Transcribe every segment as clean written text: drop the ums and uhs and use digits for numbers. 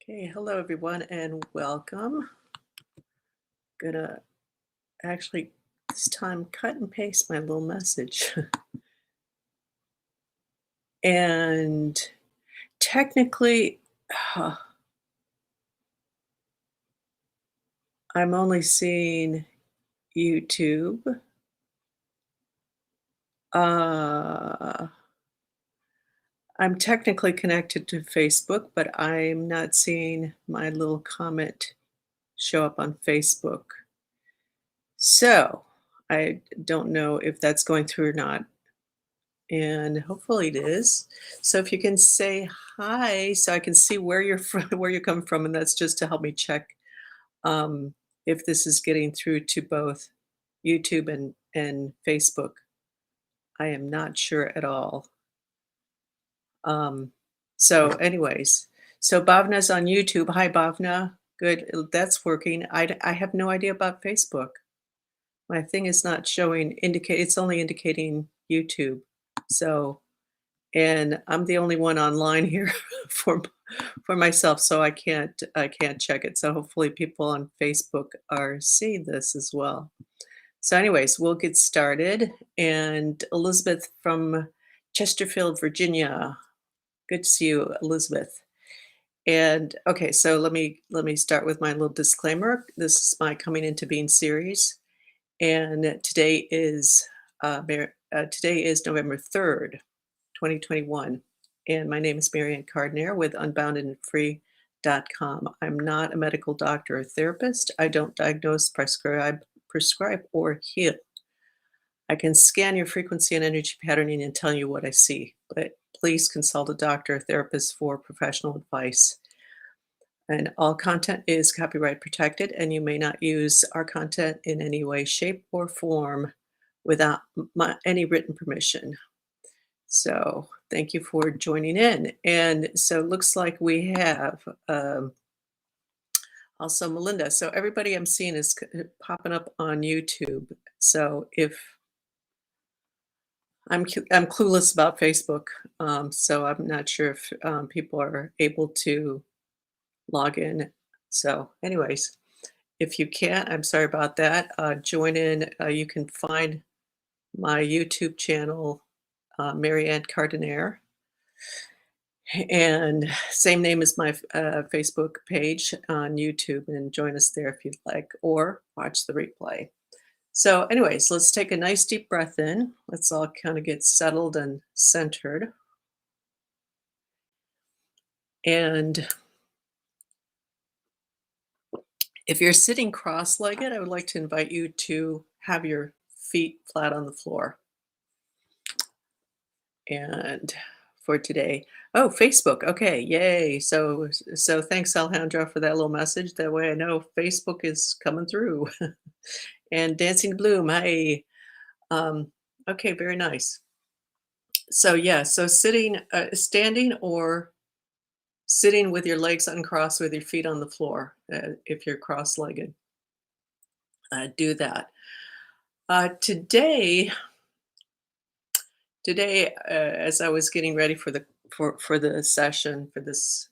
Okay, hello everyone and welcome. Gonna actually this time cut and paste my little message. And technically, uh, I'm only seeing YouTube. Uh, I'm technically connected to Facebook, but I'm not seeing my little comment show up on Facebook. So I don't know if that's going through or not. And hopefully it is. So if you can say hi so I can see where you're from, where you come from, and that's just to help me check um, if this is getting through to both YouTube and Facebook. I am not sure at all. Um, so anyways, so Bhavna's on YouTube. Hi, Bhavna. Good. That's working. I have no idea about Facebook. My thing is not showing indicate. It's only indicating YouTube. So and I'm the only one online here for for myself, so I can't check it. So hopefully people on Facebook are seeing this as well. So anyways, we'll get started. And Elizabeth from Chesterfield, Virginia. Good to see you, Elizabeth. And okay, so let me start with my little disclaimer. This is my coming into being series, and today is November 3rd. 2021. And my name is Marianne Carduner with unboundedandfree.com. I'm not a medical doctor or therapist. I don't diagnose, prescribe, or heal. I can scan your frequency and energy patterning and tell you what I see, but please consult a doctor or therapist for professional advice. And all content is copyright protected, and you may not use our content in any way, shape, or form without any written permission. So thank you for joining in. And so it looks like we have also Melinda. So everybody I'm seeing is popping up on YouTube. So if I'm clueless about Facebook, so I'm not sure if people are able to log in. So, anyways, if you can't, I'm sorry about that. Join in. You can find my YouTube channel, Marianne Carduner. And same name as my Facebook page on YouTube, and join us there if you'd like, or watch the replay. So, anyways, let's take a nice deep breath in. Let's all kind of get settled and centered. And if you're sitting cross legged, I would like to invite you to have your feet flat on the floor. And for today, oh, Facebook. Okay, yay. So thanks, Alejandra, for that little message. That way I know Facebook is coming through. And Dancing Bloom, hi. Okay, very nice. So yeah, so standing or sitting with your legs uncrossed with your feet on the floor, if you're cross-legged, do that. Today, as I was getting ready for the session for this,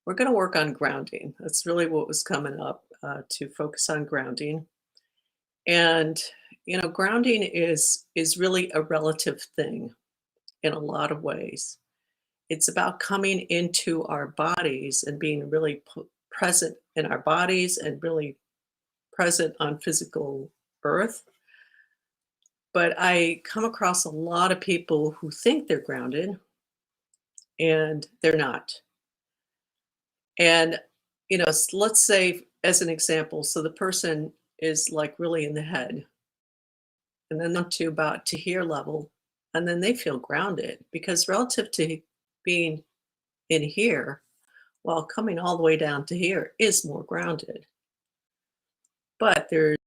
we're going to work on grounding. That's really what was coming up, to focus on grounding. And grounding is really a relative thing in a lot of ways. It's about coming into our bodies and being really present in our bodies and really present on physical earth. But I come across a lot of people who think they're grounded and they're not. And let's say as an example, so the person is like really in the head, and then up to about to here level, and then they feel grounded because relative to being in here, while coming all the way down to here is more grounded. But there's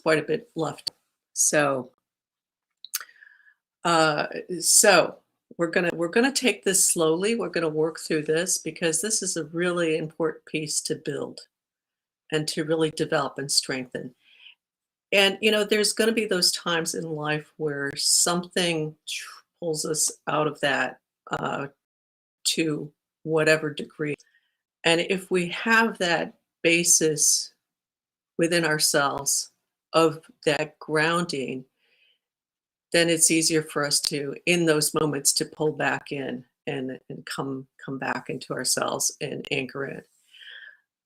quite a bit left. So so we're gonna take this slowly. We're gonna work through this because this is a really important piece to build and to really develop and strengthen. And there's gonna be those times in life where something pulls us out of that, to whatever degree. And if we have that basis within ourselves of that grounding, then it's easier for us to, in those moments, to pull back in and come back into ourselves and anchor in.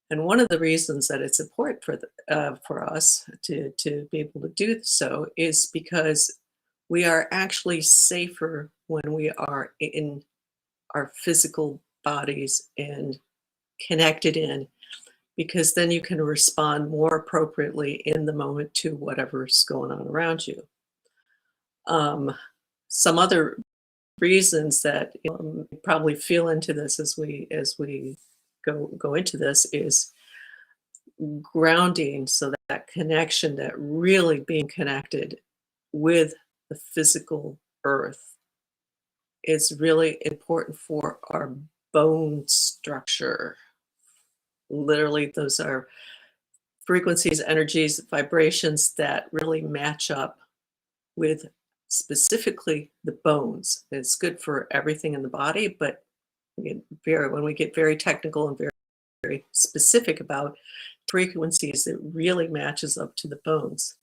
And one of the reasons that it's important for us to be able to do so is because we are actually safer when we are in our physical bodies and connected in, because then you can respond more appropriately in the moment to whatever's going on around you. Some other reasons that probably feel into this as we go into this is grounding, so that connection, that really being connected with the physical earth is really important for our bone structure. Literally, those are frequencies, energies, vibrations that really match up with specifically the bones. It's good for everything in the body, but when we get very technical and very specific about frequencies, it really matches up to the bones.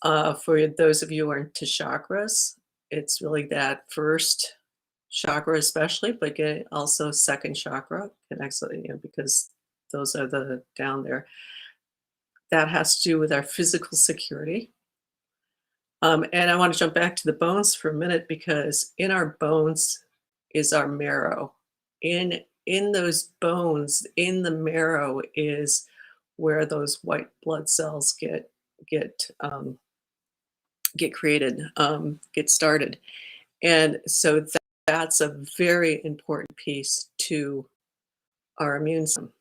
For those of you who are into chakras, it's really that first chakra especially, but also second chakra connects, because those are the down there. That has to do with our physical security. And I want to jump back to the bones for a minute, because in our bones is our marrow. In those bones, in the marrow, is where those white blood cells get created, get started. And so that's a very important piece to our immune system.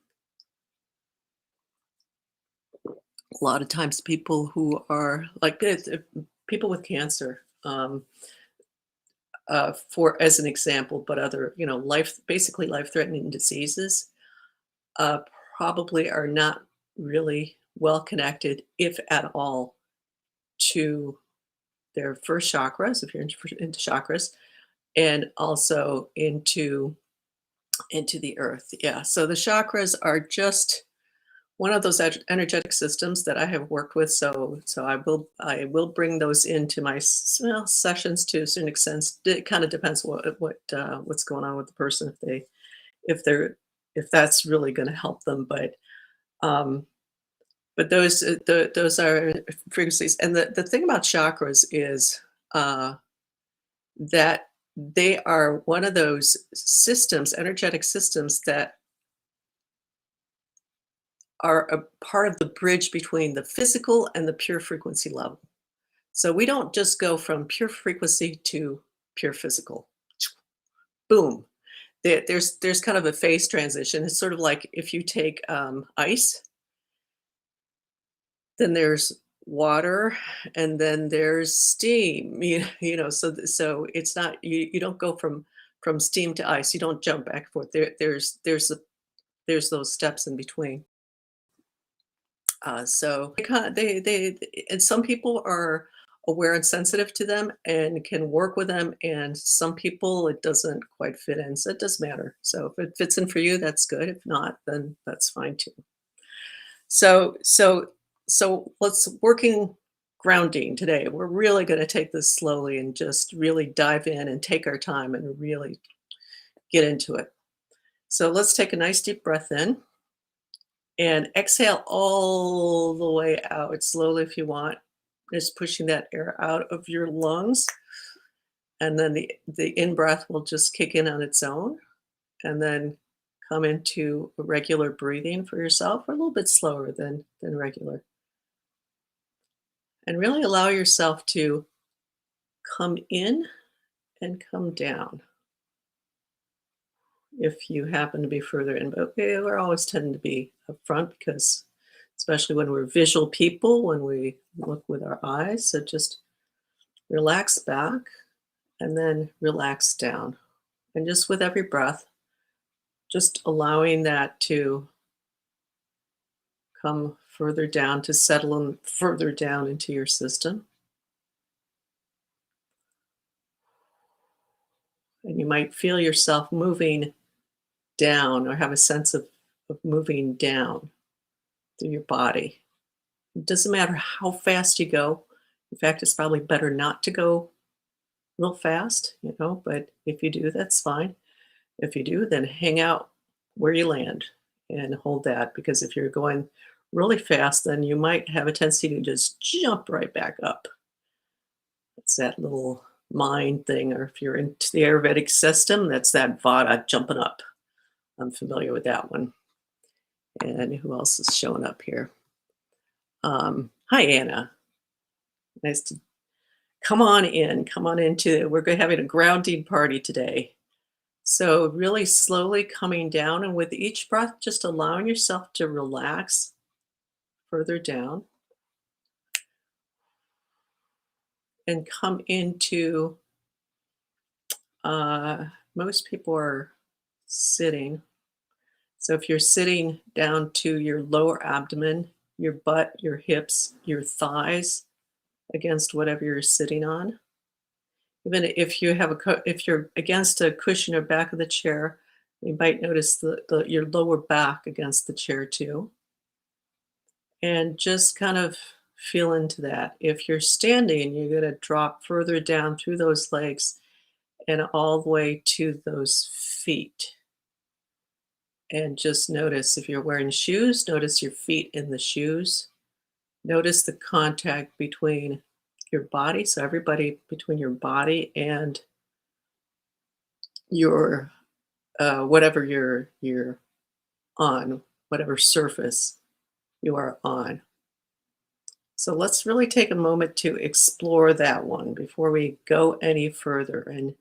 A lot of times people who are like people with cancer, for as an example, but other, basically life-threatening diseases, uh, probably are not really well connected, if at all, to their first chakras, if you're into chakras, and also into the earth. Yeah. So the chakras are just one of those energetic systems that I have worked with. So I will bring those into my sessions to a certain extent. It kind of depends what's going on with the person, if that's really going to help them. Um, but those are frequencies. And the thing about chakras is that they are one of those systems, energetic systems, that are a part of the bridge between the physical and the pure frequency level. So we don't just go from pure frequency to pure physical. Boom. There's kind of a phase transition. It's sort of like if you take ice, then there's water, and then there's steam. So it's not, you don't go from steam to ice. You don't jump back and forth. There's those steps in between. So and some people are aware and sensitive to them and can work with them, and some people it doesn't quite fit in. So it does matter. So if it fits in for you, that's good. If not, then that's fine too. So so so let's working grounding today. We're really going to take this slowly and just really dive in and take our time and really get into it. So let's take a nice deep breath in. And exhale all the way out slowly if you want. Just pushing that air out of your lungs. And then the in-breath will just kick in on its own. And then come into a regular breathing for yourself, or a little bit slower than regular. And really allow yourself to come in and come down if you happen to be further in. But we're always tend to be up front, because especially when we're visual people, when we look with our eyes. So just relax back and then relax down. And just with every breath, just allowing that to come further down, to settle in further down into your system. And you might feel yourself moving down or have a sense of moving down through your body. It doesn't matter how fast you go. In fact, it's probably better not to go real fast, but if you do, that's fine. If you do, then hang out where you land and hold that, because if you're going really fast, then you might have a tendency to just jump right back up. It's that little mind thing, or if you're into the Ayurvedic system, that's that Vata jumping up. I'm familiar with that one. And who else is showing up here? Hi, Anna. Nice to come on in. Come on into. We're having a grounding party today. So really slowly coming down, and with each breath, just allowing yourself to relax further down and come into. Most people are sitting. So if you're sitting down to your lower abdomen, your butt, your hips, your thighs against whatever you're sitting on. Even if you have if you're against a cushion or back of the chair, you might notice your lower back against the chair too. And just kind of feel into that. If you're standing, you're going to drop further down through those legs and all the way to those feet. And just notice if you're wearing shoes, notice your feet in the shoes. Notice the contact between your body. So everybody between your body and your whatever you're on, whatever surface you are on. So let's really take a moment to explore that one before we go any further, and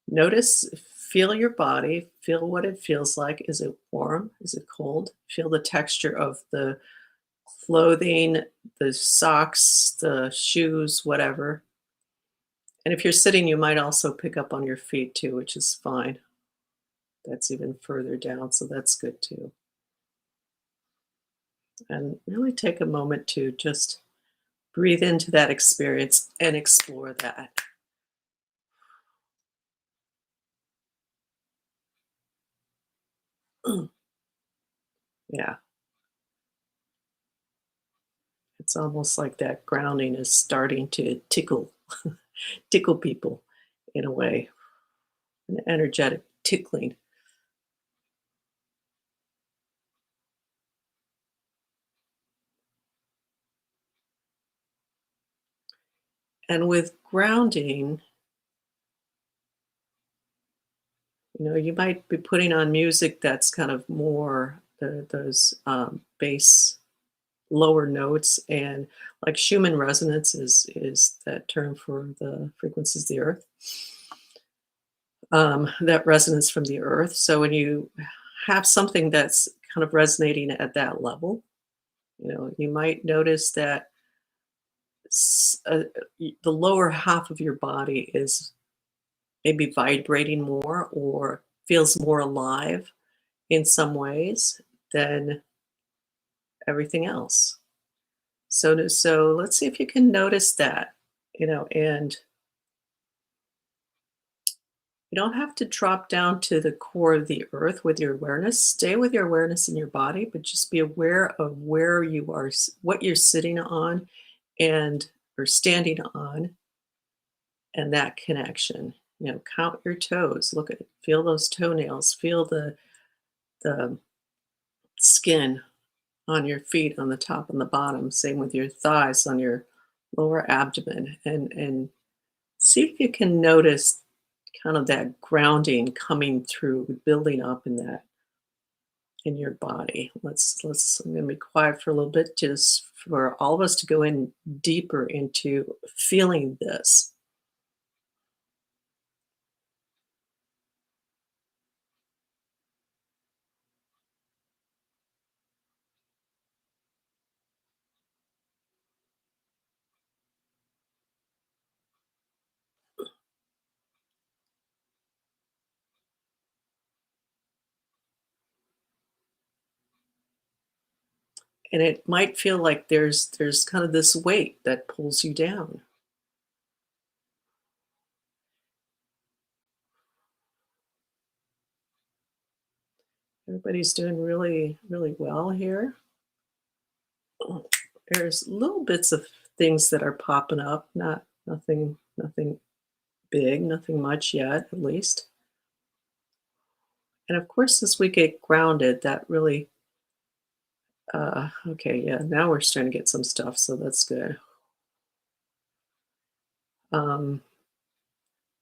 notice, feel your body, feel what it feels like. Is it warm? Is it cold? Feel the texture of the clothing, the socks, the shoes, whatever. And if you're sitting, you might also pick up on your feet too, which is fine. That's even further down, so that's good too. And really take a moment to just breathe into that experience and explore that. Yeah, it's almost like that grounding is starting to tickle people in a way, an energetic tickling. And with grounding, you might be putting on music that's kind of more those bass, lower notes, and like Schumann resonance is that term for the frequencies of the earth. That resonance from the earth. So when you have something that's kind of resonating at that level, you might notice that the lower half of your body is maybe vibrating more or feels more alive in some ways than everything else. So let's see if you can notice that, and you don't have to drop down to the core of the earth with your awareness. Stay with your awareness in your body, but just be aware of where you are, what you're sitting on and or standing on, and that connection. Count your toes. Look at, feel those toenails. Feel the skin on your feet, on the top and the bottom. Same with your thighs, on your lower abdomen, and see if you can notice kind of that grounding coming through, building up in that in your body. Let's I'm gonna be quiet for a little bit just for all of us to go in deeper into feeling this. And it might feel like there's kind of this weight that pulls you down. Everybody's doing really, really well here. There's little bits of things that are popping up, not nothing big, nothing much yet, at least. And of course, as we get grounded, that really, okay, yeah, now we're starting to get some stuff, so that's good. Um,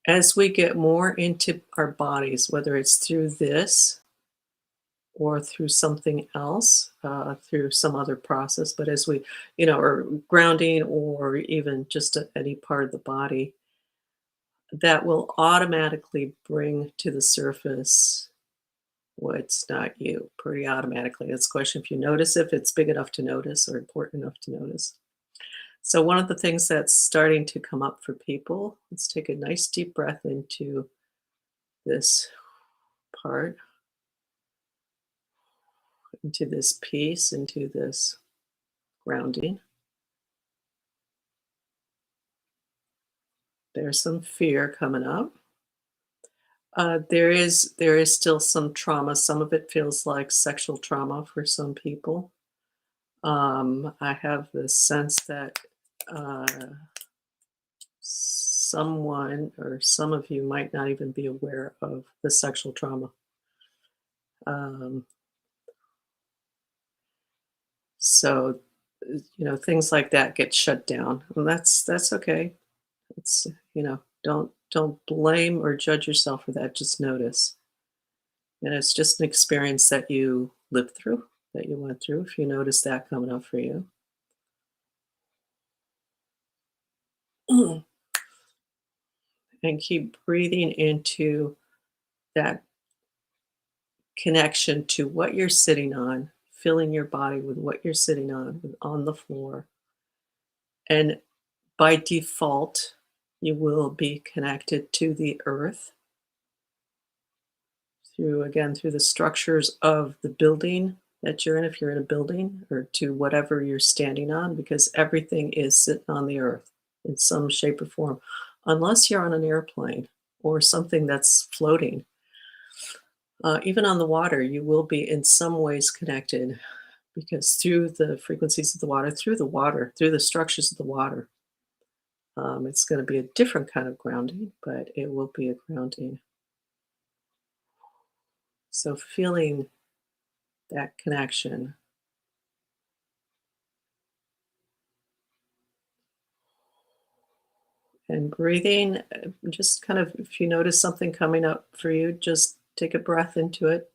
as we get more into our bodies, whether it's through this or through something else, through some other process, but as we, or grounding or even just any part of the body, that will automatically bring to the surface what's not you pretty automatically. It's a question if you notice if it's big enough to notice or important enough to notice. So, one of the things that's starting to come up for people, let's take a nice deep breath into this part, into this peace, into this grounding. There's some fear coming up. There is still some trauma. Some of it feels like sexual trauma for some people. I have the sense that uh, someone or some of you might not even be aware of the sexual trauma. Um, so, things like that get shut down, and that's okay. It's don't blame or judge yourself for that. Just notice, and it's just an experience that you lived through, that you went through. If you notice that coming up for you. And keep breathing into that connection to what you're sitting on, filling your body with what you're sitting on the floor. And by default, you will be connected to the earth through the structures of the building that you're in, if you're in a building, or to whatever you're standing on, because everything is sitting on the earth in some shape or form, unless you're on an airplane or something that's floating. Even on the water, you will be in some ways connected because through the frequencies of the water, through the structures of the water, it's going to be a different kind of grounding, but it will be a grounding. So feeling that connection and breathing, just kind of, if you notice something coming up for you, just take a breath into it.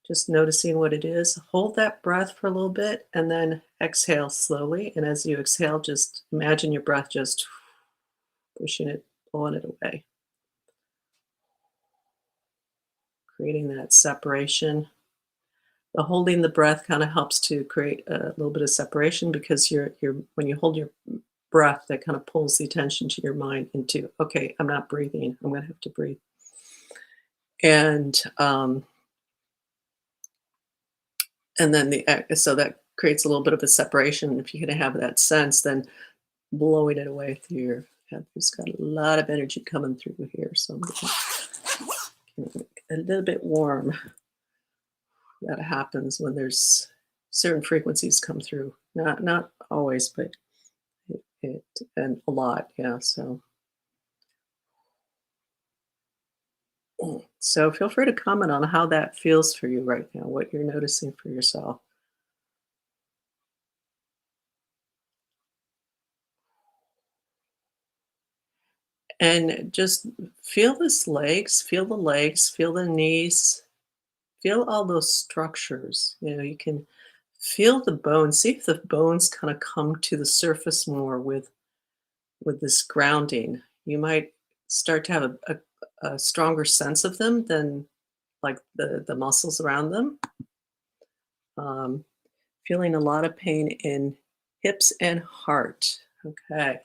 Just noticing what it is. Hold that breath for a little bit and then exhale slowly. And as you exhale, just imagine your breath just pushing it, pulling it away, creating that separation. The holding the breath kind of helps to create a little bit of separation because you're when you hold your breath, that kind of pulls the attention to your mind into, okay, I'm not breathing. I'm going to have to breathe. And and then so that creates a little bit of a separation. If you're going to have that sense, then blowing it away through your head. There's got a lot of energy coming through here, so I'm getting a little bit warm. That happens when there's certain frequencies come through. Not always, but it and a lot, yeah. So feel free to comment on how that feels for you right now, what you're noticing for yourself. And just feel the legs, feel the knees, feel all those structures. You can feel the bones. See if the bones kind of come to the surface more with this grounding. You might start to have a stronger sense of them than like the muscles around them. Um, Feeling a lot of pain in hips and heart. Okay.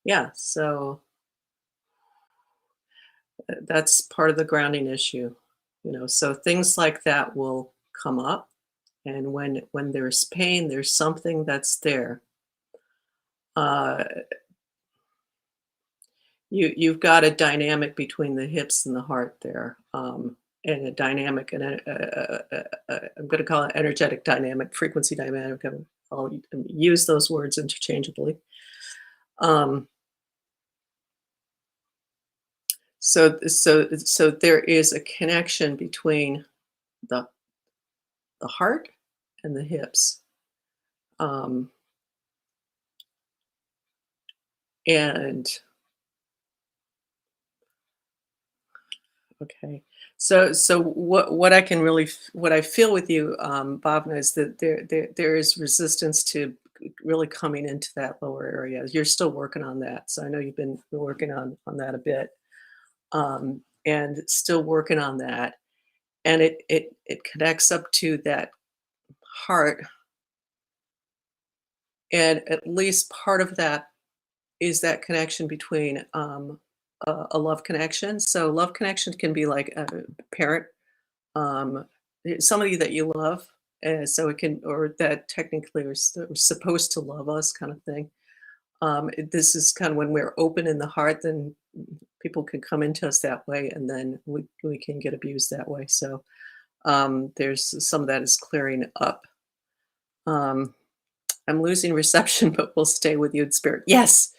Yeah. So that's part of the grounding issue. So things like that will come up. And when there's pain, there's something that's there. Uh, you've got a dynamic between the hips and the heart there. and a dynamic and I'm going to call it energetic dynamic, frequency dynamic. I'll use those words interchangeably. Um, so there is a connection between the the heart and the hips. Um, and Okay. So what I can really what I feel with you, Bhavna, is that there is resistance to really coming into that lower area. You're still working on that, so I know you've been working on that a bit, and still working on that. And it connects up to that heart, and at least part of that is that connection between a love connection. So love connection can be like a parent, um, somebody that you love, so it can, or that technically are supposed to love us, kind of thing. This is kind of when we're open in the heart, then people can come into us that way, and then we can get abused that way. So there's some of that is clearing up. Um, I'm losing reception, but we'll stay with you in spirit. Yes,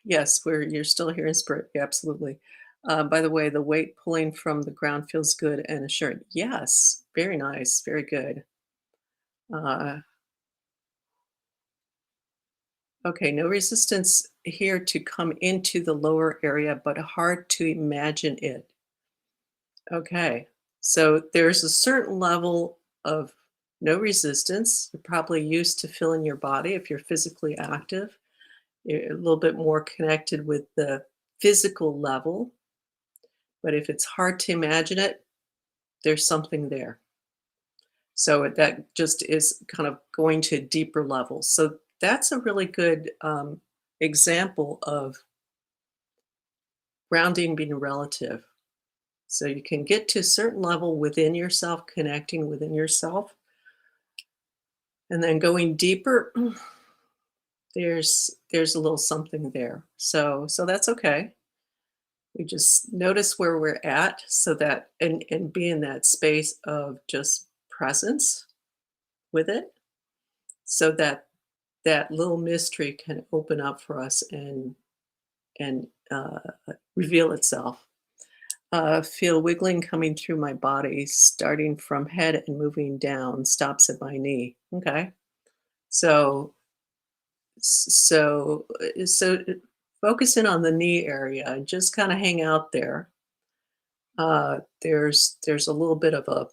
yes, you're still here in spirit. Yeah, absolutely. By the way, the weight pulling from the ground feels good and assuring. Yes, very nice, very good. Uh, okay, no resistance here to come into the lower area, but hard to imagine it. Okay, so there's a certain level of no resistance. You're probably used to feeling your body if you're physically active. You're a little bit more connected with the physical level. But if it's hard to imagine it, there's something there. So that just is kind of going to deeper levels. So that's a really good example of grounding being relative. So you can get to a certain level within yourself, connecting within yourself, and then going deeper. There's a little something there. So that's okay. We just notice where we're at, so that and be in that space of just presence with it, so that that little mystery can open up for us and reveal itself. Feel wiggling coming through my body, starting from head and moving down, stops at my knee. Okay, so so focus in on the knee area and just kind of hang out there. There's a little bit of a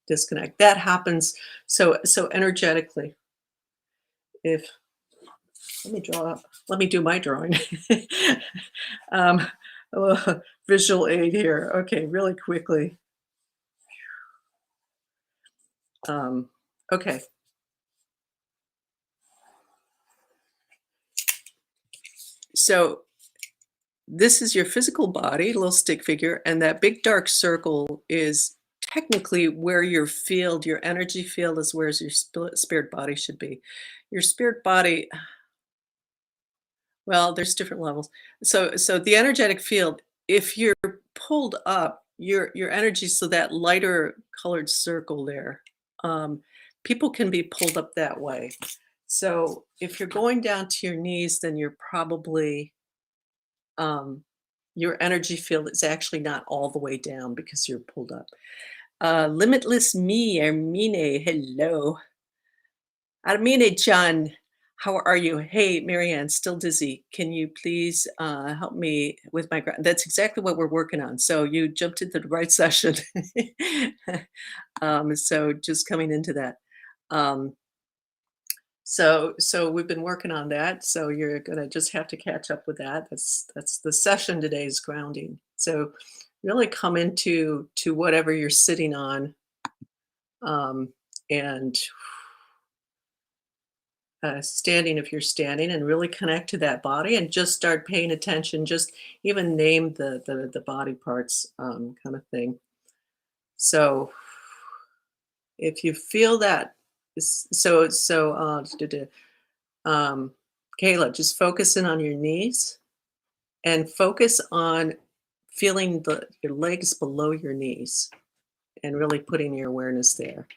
disconnect that happens. So energetically, if let me do my drawing. um, a little visual aid here. Okay, really quickly. Um, okay, so this is your physical body, little stick figure, and that big dark circle is technically where your field, your energy field is where your spirit body should be. Your spirit body, well, there's different levels. So the energetic field, if you're pulled up, your energy, so that lighter colored circle there, people can be pulled up that way. So if you're going down to your knees, then you're probably your energy field is actually not all the way down because you're pulled up. Limitless me, Armine, hello. Armine Chan, how are you? Hey, Marianne, still dizzy. Can you please help me with my That's exactly what we're working on. So you jumped into the right session. So just coming into that. Um, so we've been working on that. So you're gonna just have to catch up with that. That's the session today is grounding. So really come into to whatever you're sitting on, um, and standing if you're standing, and really connect to that body and just start paying attention. Just even name the body parts, kind of thing. So if you feel that, um, Kayla, just focus in on your knees and focus on feeling your legs below your knees and really putting your awareness there.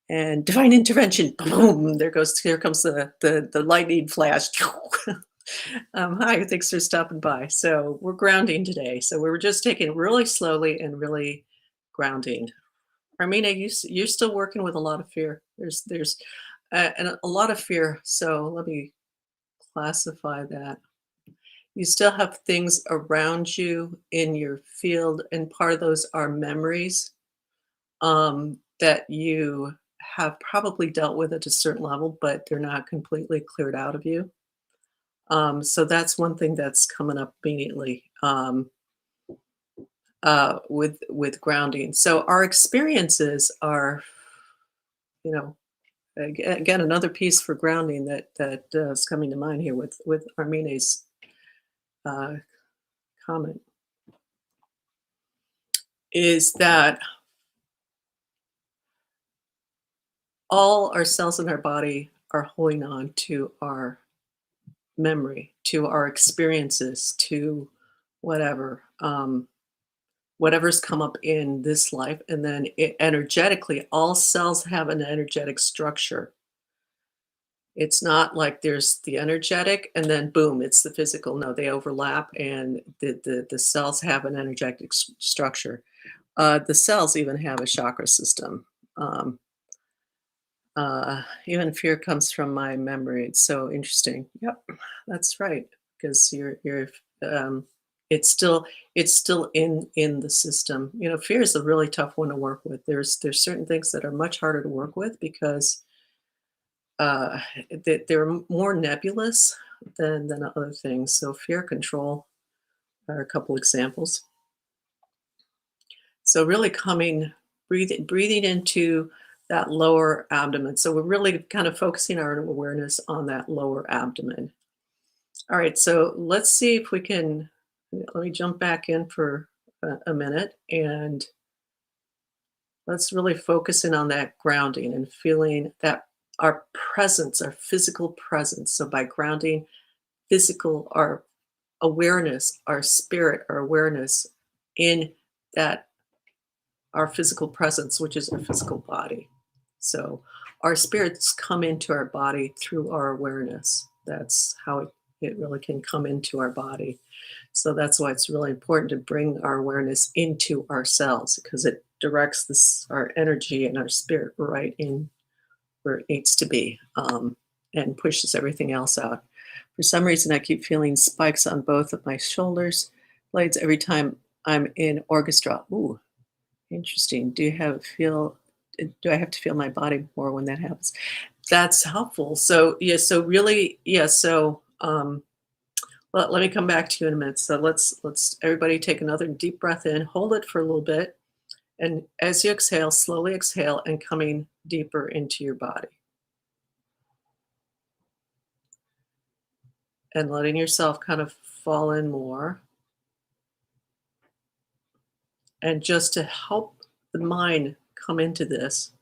And divine intervention, boom, here comes the lightning flash. Hi, thanks for stopping by. So we're grounding today. So we were just taking it really slowly and really grounding. Armina, you're still working with a lot of fear. There's and a lot of fear. So let me classify that. You still have things around you in your field, and part of those are memories that you have probably dealt with at a certain level, but they're not completely cleared out of you. So that's one thing that's coming up immediately with grounding. So our experiences are, you know, again another piece for grounding that is coming to mind here with Armine's uh, comment is that all our cells in our body are holding on to our memory, to our experiences, to whatever, whatever's come up in this life. And then energetically, all cells have an energetic structure. It's not like there's the energetic and then boom, it's the physical. No, they overlap, and the cells have an energetic structure. The cells even have a chakra system. Um, Even fear comes from my memory. It's so interesting. Yep, that's right. Because you're um, it's still in the system. You know, fear is a really tough one to work with. There's certain things that are much harder to work with because uh, they're more nebulous than other things. So fear control are a couple examples. So really breathing into that lower abdomen. So we're really kind of focusing our awareness on that lower abdomen. All right, so let's see if we can, let me jump back in for a minute and let's really focus in on that grounding and feeling that our presence, our physical presence. So by grounding our awareness, our spirit, our awareness in that our physical presence, which is our physical body. So our spirits come into our body through our awareness. That's how it really can come into our body. So that's why it's really important to bring our awareness into ourselves because it directs our energy and our spirit right in where it needs to be and pushes everything else out. For some reason, I keep feeling spikes on both of my shoulders blades every time I'm in orchestra. Ooh, interesting. Do I have to feel my body more when that happens? That's helpful. So yeah, so really, yeah, so let me come back to you in a minute. So let's everybody take another deep breath in, hold it for a little bit, and as you exhale, slowly exhale and coming deeper into your body. And letting yourself kind of fall in more. And just to help the mind come into this,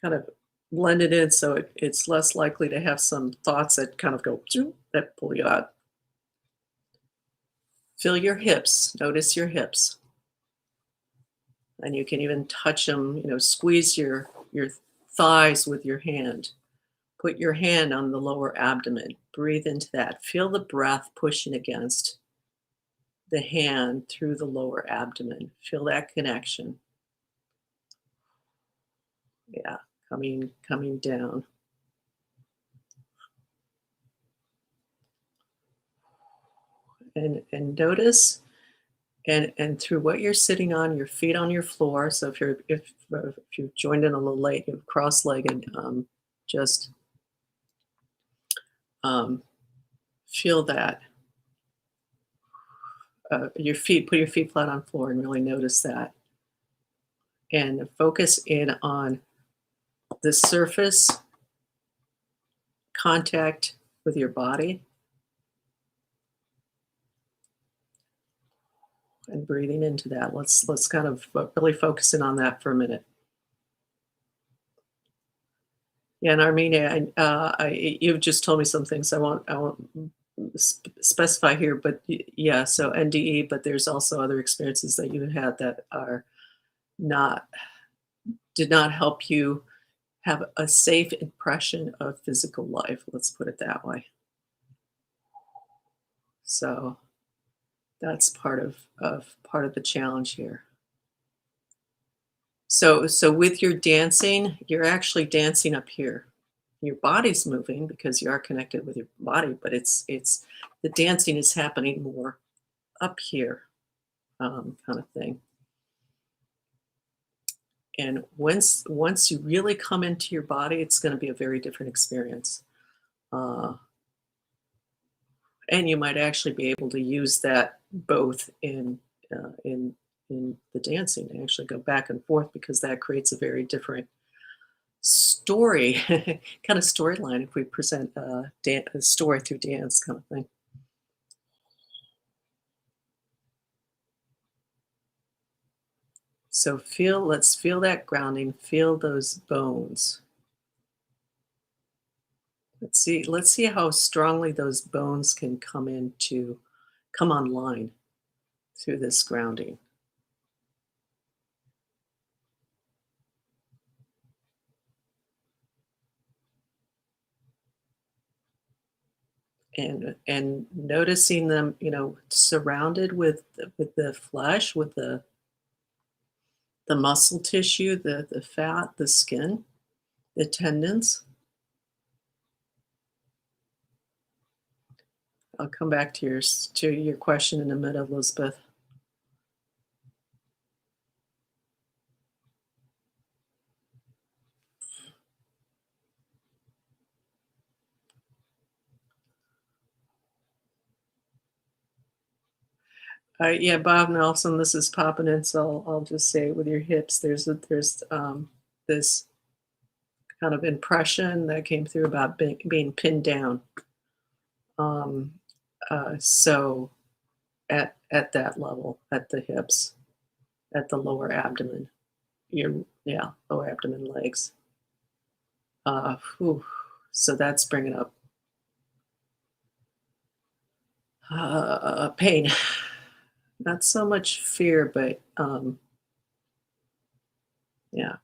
kind of blend it in so it's less likely to have some thoughts that kind of go that pull you out. Feel your hips, notice your hips. And you can even touch them, squeeze your thighs with your hand. Put your hand on the lower abdomen. Breathe into that. Feel the breath pushing against the hand through the lower abdomen. Feel that connection. Yeah, coming down. And notice and through what you're sitting on, your feet on your floor. So if you've joined in a little late, you're cross-legged, just um, feel that put your feet flat on floor and really notice that, and focus in on the surface contact with your body and breathing into that. Let's kind of really focus in on that for a minute. Yeah, and Armenia, you've just told me some things. I won't specify here, but yeah, so NDE, but there's also other experiences that you had that are not did not help you have a safe impression of physical life. Let's put it that way. So that's part of the challenge here. So with your dancing, you're actually dancing up here. Your body's moving because you are connected with your body, but it's the dancing is happening more up here, kind of thing. And once you really come into your body, it's going to be a very different experience. Uh, and you might actually be able to use that both in the dancing and actually go back and forth because that creates a very different story kind of storyline if we present a story through dance kind of thing. So let's feel that grounding, feel those bones. Let's see how strongly those bones can come online through this grounding. And noticing them, surrounded with the flesh, with the muscle tissue, the fat, the skin, the tendons. I'll come back to your question in a minute, Elizabeth. Yeah, Bob Nelson, this is popping in, so I'll just say with your hips, there's this kind of impression that came through about being pinned down. Um, so at that level, at the hips, at the lower abdomen, yeah, lower abdomen, legs. Whew. So that's bringing up pain. Not so much fear, but yeah,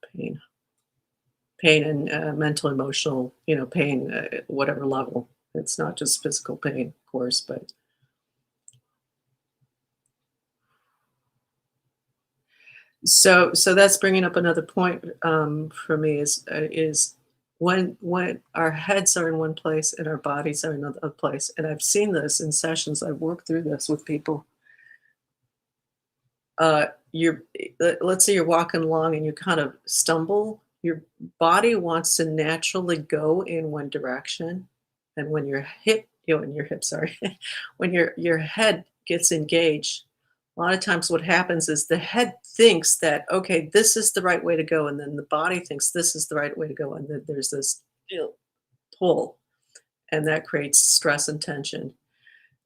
pain and mental, emotional, pain, whatever level. It's not just physical pain, of course, but so that's bringing up another point for me is when our heads are in one place and our bodies are in another place, and I've seen this in sessions. I've worked through this with people. Let's say you're walking along and you kind of stumble. Your body wants to naturally go in one direction, and when when your hip, sorry, when your head gets engaged, a lot of times what happens is the head thinks that, okay, this is the right way to go, and then the body thinks this is the right way to go, and then there's this pull, and that creates stress and tension.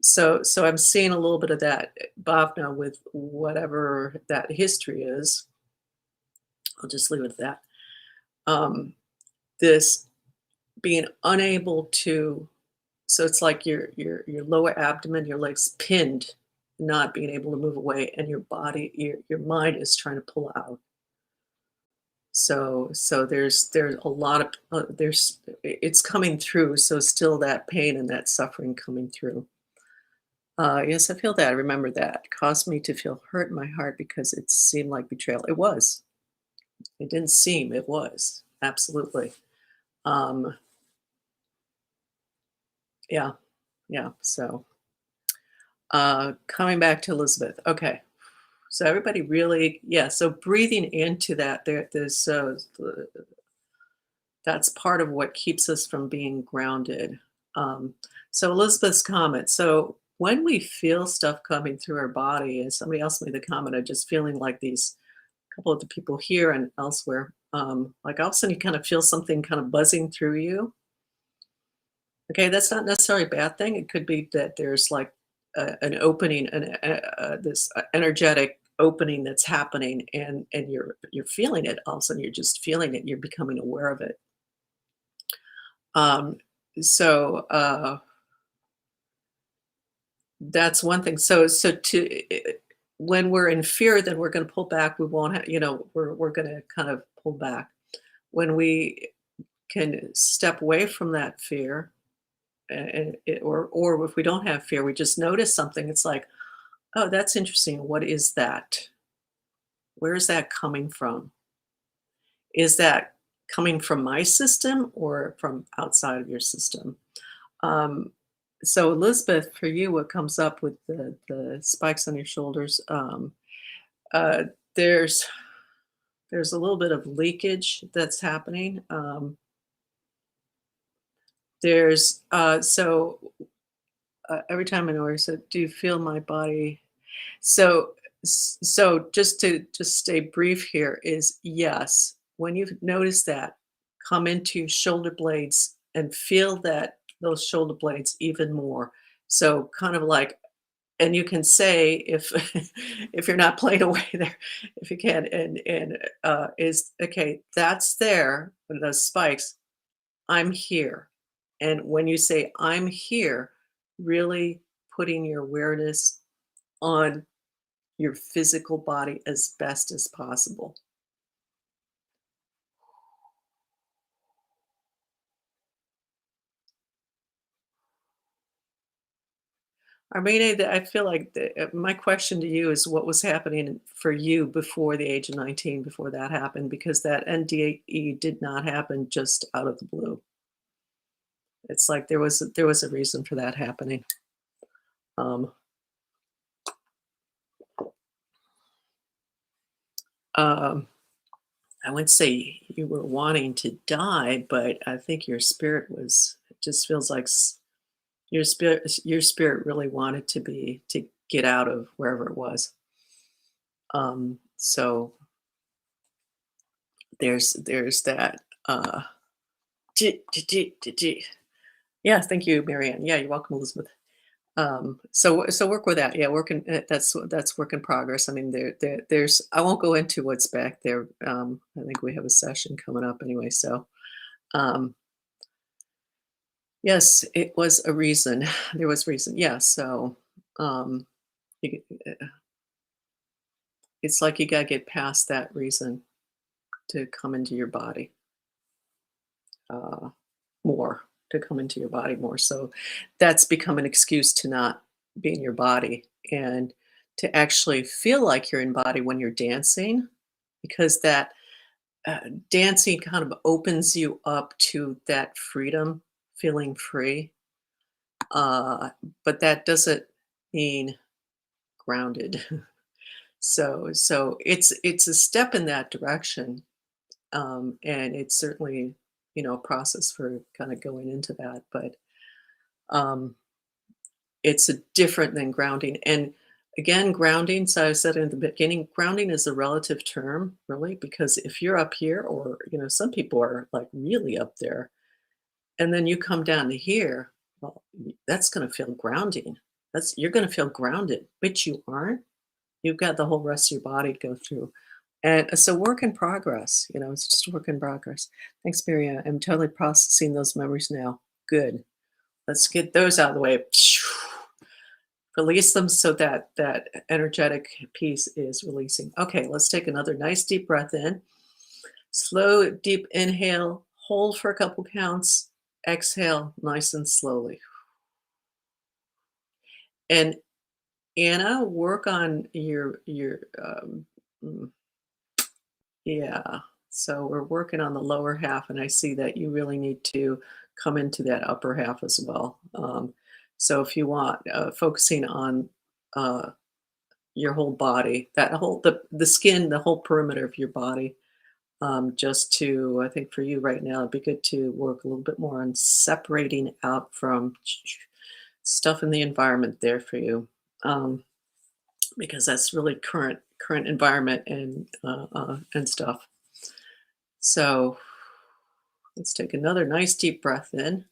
So I'm seeing a little bit of that, Bhavna, with whatever that history is. I'll just leave it at that. Um, this being unable to, so it's like your lower abdomen, your legs pinned, not being able to move away, and your body, your mind is trying to pull out. So there's a lot of it's coming through. So still that pain and that suffering coming through. Yes, I feel that. I remember that. It caused me to feel hurt in my heart because it seemed like betrayal. It was. It didn't seem, it was. Absolutely. Um, yeah, yeah. So coming back to Elizabeth. Okay. So everybody really, yeah. So breathing into that, that's part of what keeps us from being grounded. Um, so Elizabeth's comment. So when we feel stuff coming through our body, and somebody else made the comment of just feeling like these couple of the people here and elsewhere, like all of a sudden you kind of feel something kind of buzzing through you. Okay, that's not necessarily a bad thing. It could be that there's like an opening, this energetic opening that's happening, and you're feeling it. All of a sudden, you're just feeling it. You're becoming aware of it. Um, so That's one thing. So when we're in fear, then we're gonna pull back. We won't have, we're gonna kind of pull back. When we can step away from that fear, or if we don't have fear, we just notice something. It's like, oh, that's interesting. What is that? Where is that coming from? Is that coming from my system or from outside of your system? Um, so Elizabeth, for you, what comes up with the spikes on your shoulders? Uh, there's there's a little bit of leakage that's happening. There's so every time I notice it, do you feel my body? So so just stay brief here is yes. When you notice that, come into your shoulder blades and feel that those shoulder blades even more. So kind of like, and you can say if if you're not playing away there, if you can, and is okay, that's there, those spikes, I'm here. And when you say I'm here, really putting your awareness on your physical body as best as possible. I mean, I feel like my question to you is what was happening for you before the age of 19, before that happened, because that NDE did not happen just out of the blue. It's like there was a reason for that happening. Um, um, I wouldn't say you were wanting to die, but I think your spirit was. It just feels like your spirit really wanted to get out of wherever it was. So there's that. Gee. Yeah, thank you, Marianne. Yeah, you're welcome, Elizabeth. So work with that. Yeah, that's work in progress. I mean, there's I won't go into what's back there. I think we have a session coming up anyway. So um, yes, it was a reason. There was reason. Yeah. So um, you, it's like you gotta get past that reason to come into your body uh, more, to come into your body more. So that's become an excuse to not be in your body and to actually feel like you're in body when you're dancing, because that uh, dancing kind of opens you up to that freedom, feeling free. Uh, but that doesn't mean grounded. So it's a step in that direction, and it's certainly a process for kind of going into that. But um, it's a different than grounding. And again, grounding, so I said in the beginning, grounding is a relative term, really, because if you're up here, or some people are like really up there, and then you come down to here, well, that's going to feel grounding. That's You're going to feel grounded, but you aren't. You've got the whole rest of your body to go through. And so work in progress, it's just a work in progress. Thanks, Maria. I'm totally processing those memories now. Good. Let's get those out of the way. Release them so that that energetic piece is releasing. Okay, let's take another nice deep breath in. Slow, deep inhale, hold for a couple counts, exhale nice and slowly. And Anna, work on your mm, yeah. So we're working on the lower half, and I see that you really need to come into that upper half as well. So if you want, focusing on uh, your whole body, that whole the skin, the whole perimeter of your body. Just to, I think for you right now, it'd be good to work a little bit more on separating out from stuff in the environment there for you, um, because that's really current environment and stuff. So let's take another nice deep breath in,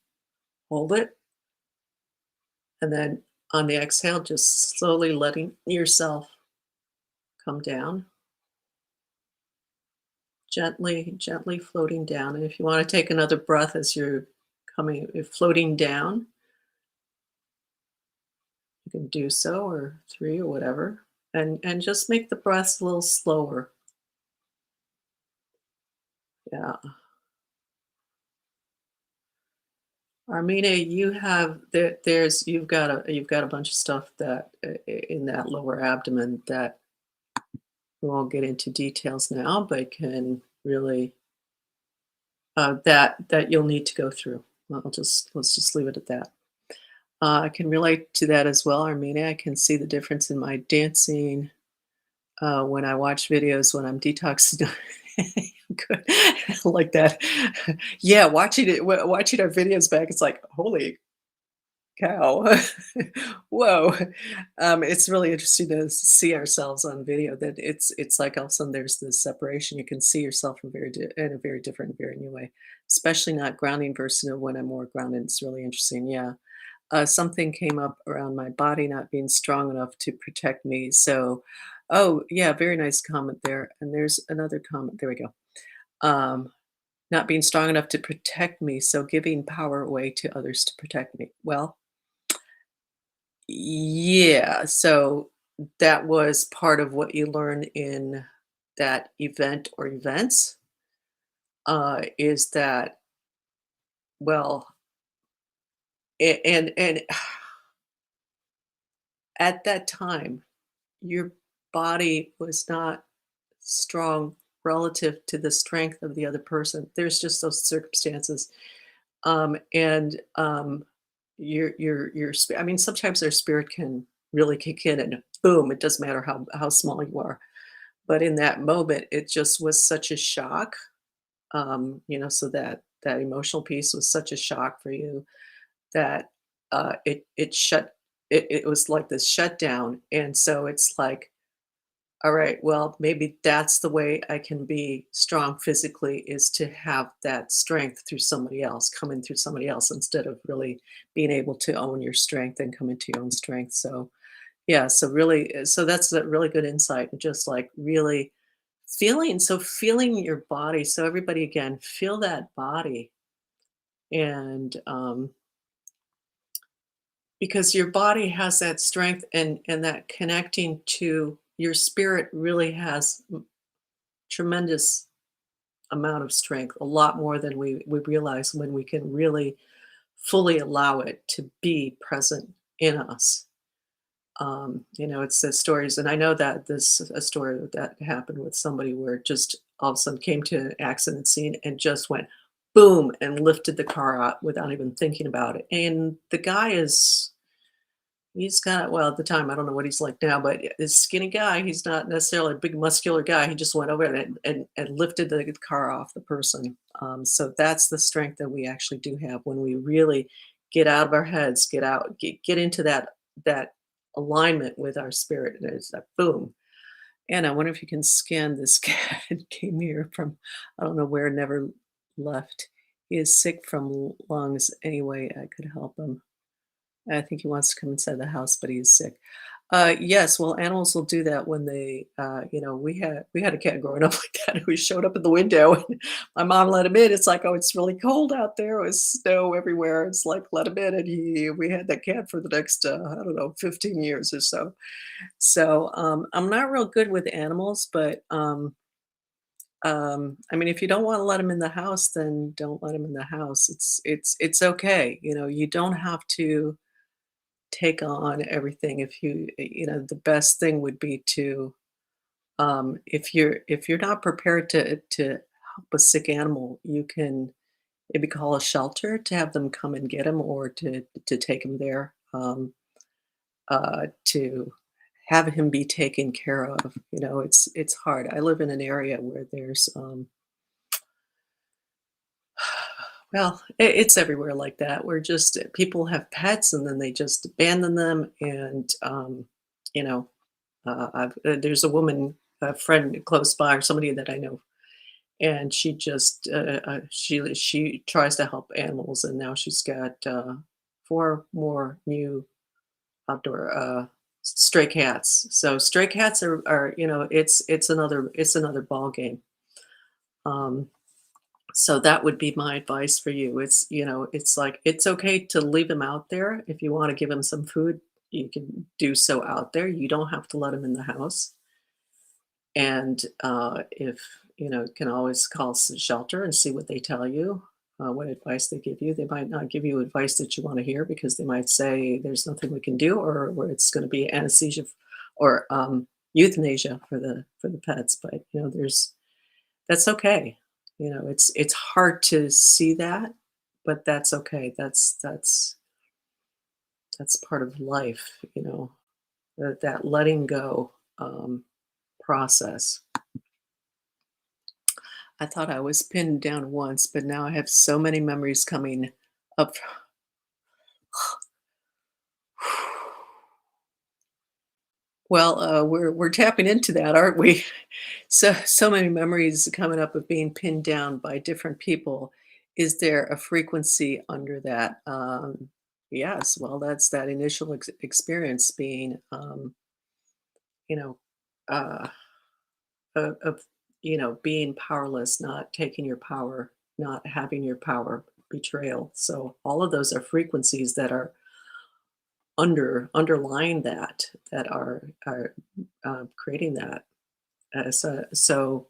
hold it, and then on the exhale, just slowly letting yourself come down, gently floating down. And if you want to take another breath as you're floating down, you can do so, or 3 or whatever, and just make the breaths a little slower. Yeah. Armina, you have there's you've got a bunch of stuff that in that lower abdomen that we won't get into details now, but can really that you'll need to go through. Let's just leave it at that. I can relate to that as well, Armina. I can see the difference in my dancing when I watch videos when I'm detoxing. Good. Like that. Yeah, watching our videos back, it's like, holy cow. Whoa. It's really interesting to see ourselves on video that it's like all of a sudden there's this separation. You can see yourself in in a very different, very new way, especially not grounding versus when I'm more grounded. It's really interesting. Yeah. Something came up around my body not being strong enough to protect me. So, oh, yeah, very nice comment there. And there's another comment. There we go. Um, Not being strong enough to protect me. So, giving power away to others to protect me. Well, yeah. So, that was part of what you learn in that event or events is that, well, and at that time, your body was not strong relative to the strength of the other person. There's just those circumstances. And I mean, sometimes their spirit can really kick in and boom, it doesn't matter how small you are. But in that moment, it just was such a shock. So that emotional piece was such a shock for you that it was like this shutdown. And so it's like, all right, well, maybe that's the way I can be strong physically is to have that strength through somebody else, coming through somebody else instead of really being able to own your strength and come into your own strength. So, yeah, so really, so that's a really good insight. And just like really feeling your body. So, everybody, again, feel that body. And because your body has that strength and that connecting to your spirit really has tremendous amount of strength, a lot more than we realize when we can really fully allow it to be present in us. It's the stories, and I know that this a story that happened with somebody where it just all of a sudden came to an accident scene and just went boom and lifted the car out without even thinking about it. And the guy is He's got well, at the time, I don't know what he's like now, but this skinny guy, he's not necessarily a big muscular guy. He just went over and lifted the car off the person. So that's the strength that we actually do have when we really get out of our heads, get into that alignment with our spirit. And it's like boom. And I wonder if you can scan this cat. Came here from I don't know where, never left. He is sick from lungs. Anyway, I could help him. I think he wants to come inside the house, but he's sick. Yes, well, animals will do that when we had a cat growing up like that who showed up in the window, and my mom let him in. It's like, oh, it's really cold out there. It was snow everywhere. It's like let him in, and we had that cat for the next I don't know 15 years or so. So I'm not real good with animals, but I mean, if you don't want to let them in the house, then don't let them in the house. It's okay. You don't have to take on everything. If the best thing would be to if you're not prepared to help a sick animal, you can maybe call a shelter to have them come and get him, or to take him there, to have him be taken care of. It's hard. I live in an area where there's well, it's everywhere like that. Where just people have pets and then they just abandon them, and you know, there's a woman, a friend close by, or somebody that I know, and she just she tries to help animals, and now she's got 4 more new outdoor stray cats. So stray cats are it's another ball game. Um, So that would be my advice for you. It's like it's okay to leave him out there if you want to give him some food. You can do so out there. You don't have to let them in the house. And if you can always call shelter and see what they tell you, what advice they give you. They might not give you advice that you want to hear because they might say there's nothing we can do, or where it's going to be anesthesia or euthanasia for the pets. But there's that's okay. It's hard to see that, but that's okay. That's part of life. That letting go process. I thought I was pinned down once, but now I have so many memories coming up. Well, we're tapping into that, aren't we? So many memories coming up of being pinned down by different people. Is there a frequency under that? Yes. Well, that's that initial experience being, you know, uh, of being powerless, not taking your power, not having your power, betrayal. So all of those are frequencies that are underlying that are creating that. So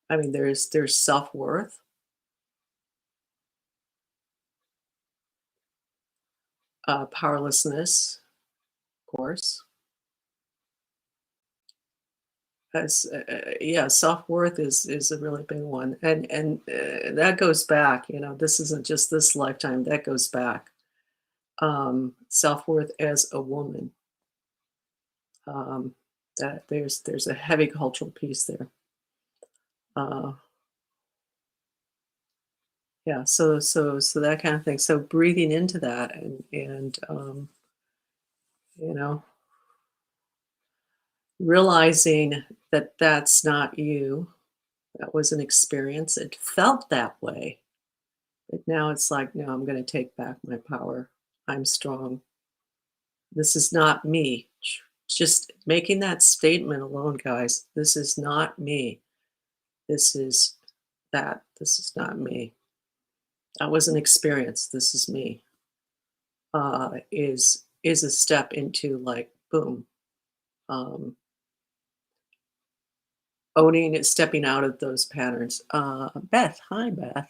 I mean, there's self worth, powerlessness, of course. Yeah, self worth is a really big one, and that goes back. This isn't just this lifetime. That goes back. Self worth as a woman. Um, that there's a heavy cultural piece there. Uh, yeah, so that kind of thing. So breathing into that and you know realizing that that's not you. That was an experience. It felt that way. But now it's like, no, I'm going to take back my power. I'm strong. This is not me. Just making that statement alone, guys. This is not me. This is that. This is not me. That was an experience. This is me. Is a step into like boom, um, owning it, stepping out of those patterns. Beth, hi Beth.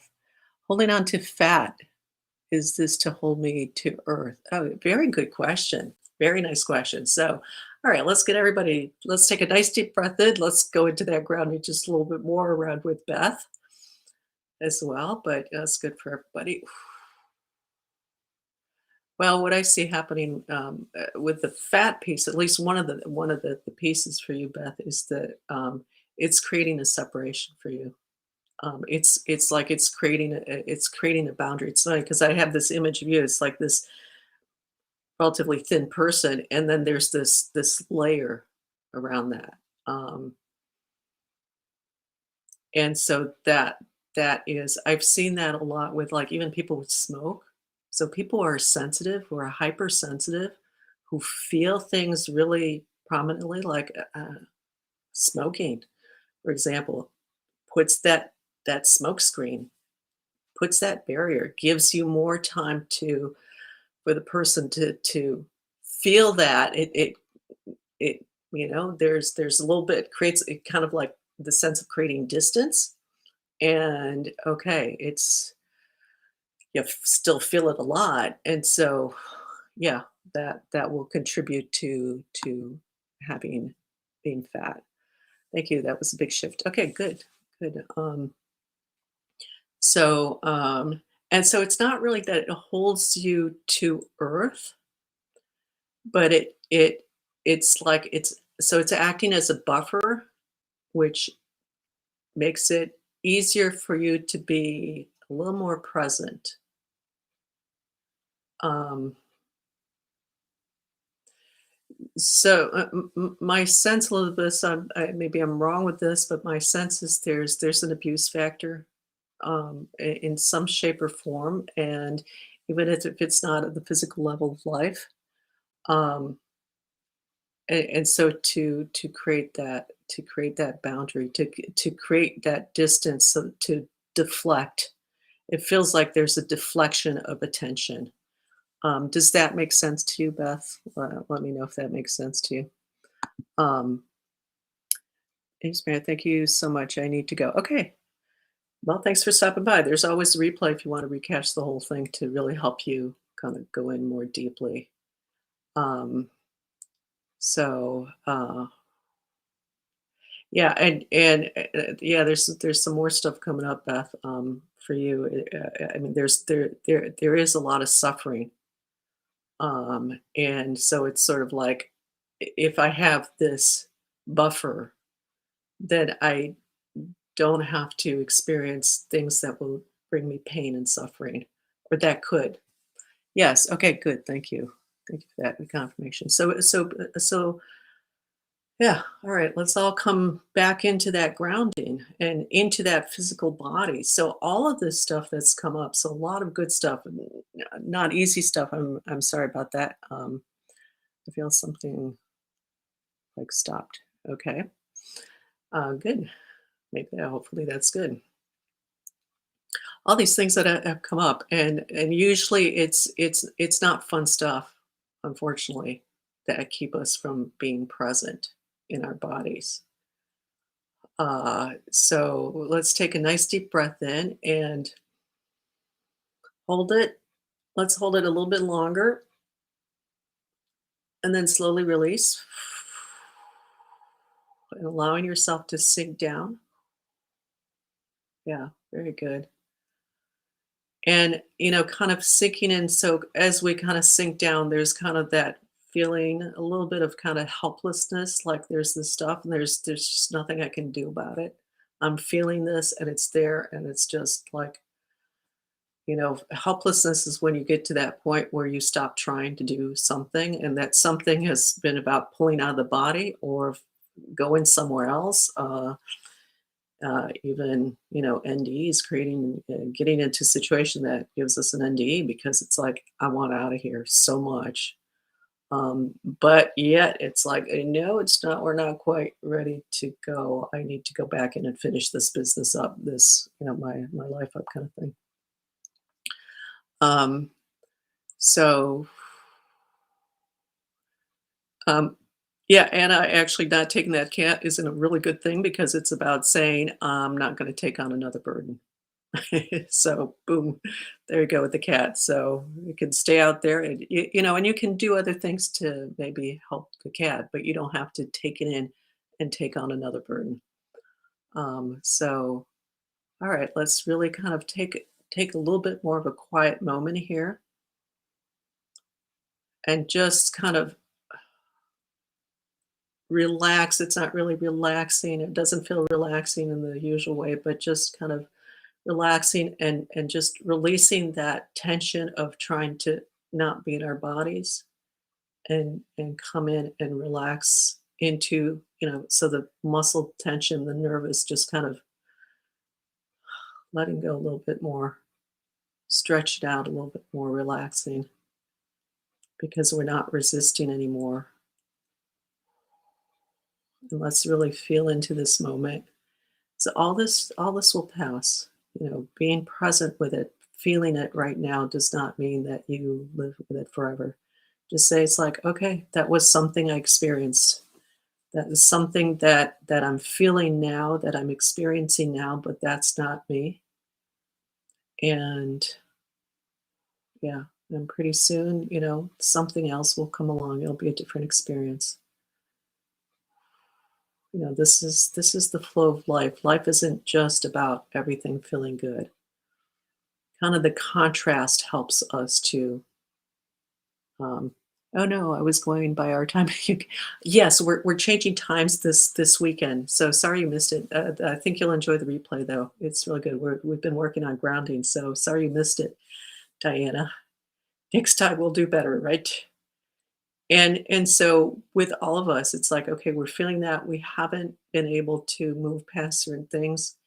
Holding on to fat. Is this to hold me to earth? Oh, very good question. Very nice question. So, all right, let's take a nice deep breath in. Let's go into that grounding just a little bit more around with Beth as well, but that's good for everybody. Well, what I see happening with the fat piece, at least one of the pieces for you, Beth, is that it's creating a separation for you. It's like it's creating a boundary. It's like because I have this image of you. It's like this relatively thin person, and then there's this layer around that. Um, and so that is I've seen that a lot with like even people with smoke. So people are sensitive, who are hypersensitive, who feel things really prominently, like smoking, for example, puts that smoke screen, puts that barrier, gives you more time to for the person to feel that it there's a little bit creates it kind of like the sense of creating distance and okay still feel it a lot and so yeah that will contribute to having being fat. Thank you, that was a big shift. Okay, good. So it's not really that it holds you to earth, but it's like it's acting as a buffer, which makes it easier for you to be a little more present. Um, my sense a little bit, maybe I'm wrong with this, but my sense is there's an abuse factor in some shape or form, and even if it's not at the physical level of life. Um, and so to create that boundary to create that distance so to deflect, it feels like there's a deflection of attention Does that make sense to you, Beth? Let me know if that makes sense to you. Um, Thanks, Mary. Thank you so much. I need to go. Okay. Well, thanks for stopping by. There's always a replay if you want to recache the whole thing to really help you kind of go in more deeply. Um, so yeah, yeah, there's some more stuff coming up, Beth, for you. I mean, there is a lot of suffering, and so it's sort of like if I have this buffer, then I don't have to experience things that will bring me pain and suffering, or that could. Yes. Okay. Good. Thank you. Thank you for that confirmation. So yeah. All right. Let's all come back into that grounding and into that physical body. So all of this stuff that's come up. So a lot of good stuff, and not easy stuff. I'm sorry about that. I feel something like stopped. Okay. Good. Maybe. Hopefully that's good. All these things that have come up, and usually it's not fun stuff, unfortunately, that keep us from being present in our bodies. So let's take a nice deep breath in and hold it. Let's hold it a little bit longer and then slowly release and allowing yourself to sink down. Yeah, very good. And, kind of sinking in. So as we kind of sink down, there's kind of that feeling, a little bit of kind of helplessness, like there's this stuff and there's just nothing I can do about it. I'm feeling this and it's there and it's just like, helplessness is when you get to that point where you stop trying to do something and that something has been about pulling out of the body or going somewhere else. Even NDEs creating getting into a situation that gives us an NDE because it's like I want out of here so much, but yet it's like no, it's not. We're not quite ready to go. I need to go back in and finish this business up, this my life up kind of thing. Um, so um, yeah, and I actually not taking that cat isn't a really good thing because it's about saying I'm not going to take on another burden. So boom, there you go with the cat. So you can stay out there and and you can do other things to maybe help the cat, but you don't have to take it in and take on another burden. So all right, let's really kind of take a little bit more of a quiet moment here and just kind of relax. It's not really relaxing. It doesn't feel relaxing in the usual way, but just kind of relaxing and just releasing that tension of trying to not be in our bodies and come in and relax into so the muscle tension, the nerve is just kind of letting go a little bit more, stretched out a little bit more, relaxing because we're not resisting anymore. And let's really feel into this moment. So all this will pass. Being present with it, feeling it right now does not mean that you live with it forever. Just say it's like, okay, that was something I experienced. That is something that I'm feeling now, that I'm experiencing now, but that's not me. And yeah, and pretty soon, something else will come along. It'll be a different experience. This is the flow of life. Life isn't just about everything feeling good. Kind of the contrast helps us to oh no, I was going by our time. Yes, we're changing times this weekend. So sorry you missed it. I think you'll enjoy the replay though. It's really good. We've been working on grounding. So sorry you missed it, Diana. Next time we'll do better, right? And so with all of us, it's like, okay, we're feeling that we haven't been able to move past certain things,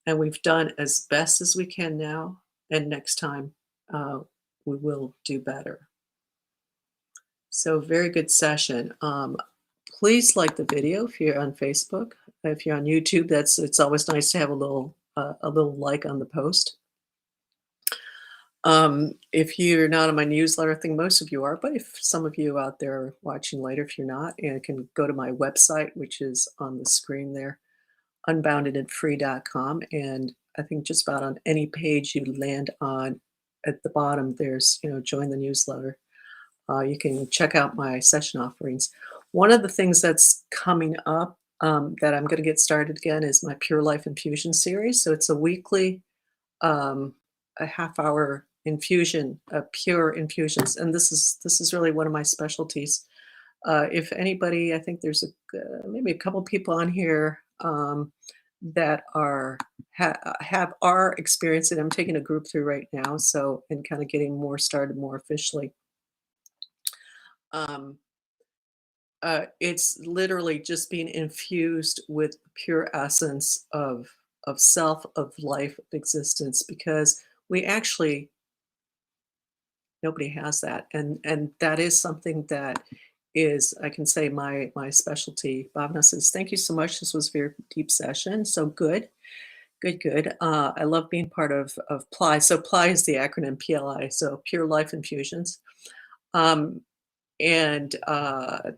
and we've done as best as we can now. And next time, uh, we will do better. So very good session. Please like the video if you're on Facebook. If you're on YouTube, it's always nice to have a little like on the post. If you're not on my newsletter, I think most of you are, but if some of you out there are watching later, if you're not, and can go to my website, which is on the screen there, unboundedandfree.com. And I think just about on any page you land on, at the bottom, there's, join the newsletter. You can check out my session offerings. One of the things that's coming up that I'm going to get started again is my Pure Life Infusion series. So it's a weekly, um, a half hour infusion, pure infusions, and this is really one of my specialties. If anybody, I think there's maybe a couple people on here that have are experiencing. I'm taking a group through right now, so and kind of getting more started more officially. Um, it's literally just being infused with pure essence of self, of life, of existence, because we actually nobody has that, and that is something that is, I can say, my specialty. Bhavna says, "Thank you so much. This was a very deep session. So good, good, good. I love being part of PLI. So PLI is the acronym PLI. So Pure Life Infusions. Um, and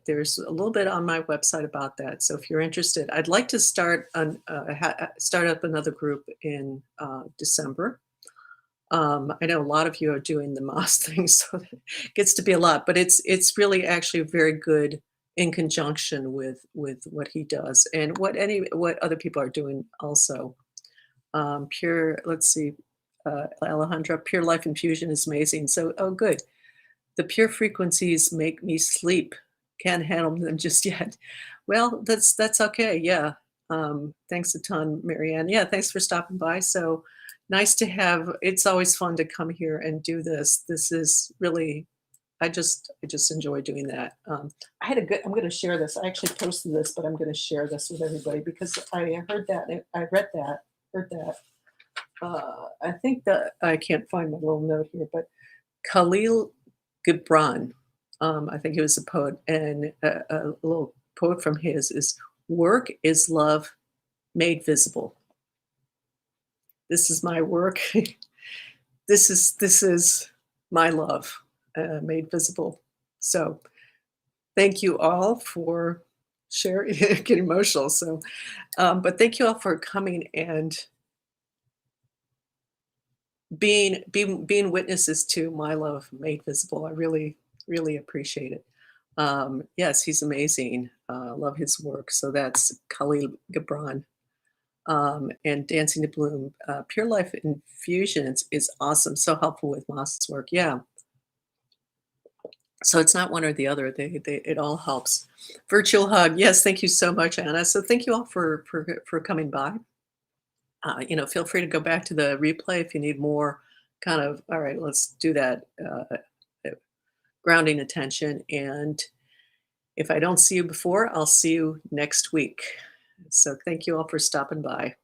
there's a little bit on my website about that. So if you're interested, I'd like to start up another group in December. I know a lot of you are doing the Moss thing, so it gets to be a lot, but it's really actually very good in conjunction with what he does and what other people are doing also. Let's see, Alejandra, Pure Life Infusion is amazing. So, oh, good. The pure frequencies make me sleep. Can't handle them just yet. Well, that's okay. Yeah. Thanks a ton, Marianne. Yeah, thanks for stopping by. So nice to have. It's always fun to come here and do this. This is really. I just enjoy doing that. I had a good. I'm going to share this. I actually posted this, but I'm going to share this with everybody because I heard that. I read that. Heard that. I think that I can't find my little note here, but Khalil Gibran. I think he was a poet, and a little quote from his is, "Work is love made visible." This is my work. This is my love made visible. So thank you all for sharing. Get emotional. So, but thank you all for coming and being witnesses to my love made visible. I really really appreciate it. Yes, he's amazing. Love his work. So that's Khalil Gibran. And Dancing to Bloom. Pure Life Infusions is awesome. So helpful with Moss's work. Yeah. So it's not one or the other. It all helps. Virtual hug. Yes, thank you so much, Anna. So thank you all for coming by. Feel free to go back to the replay if you need more kind of, all right, let's do that grounding attention. And if I don't see you before, I'll see you next week. So thank you all for stopping by.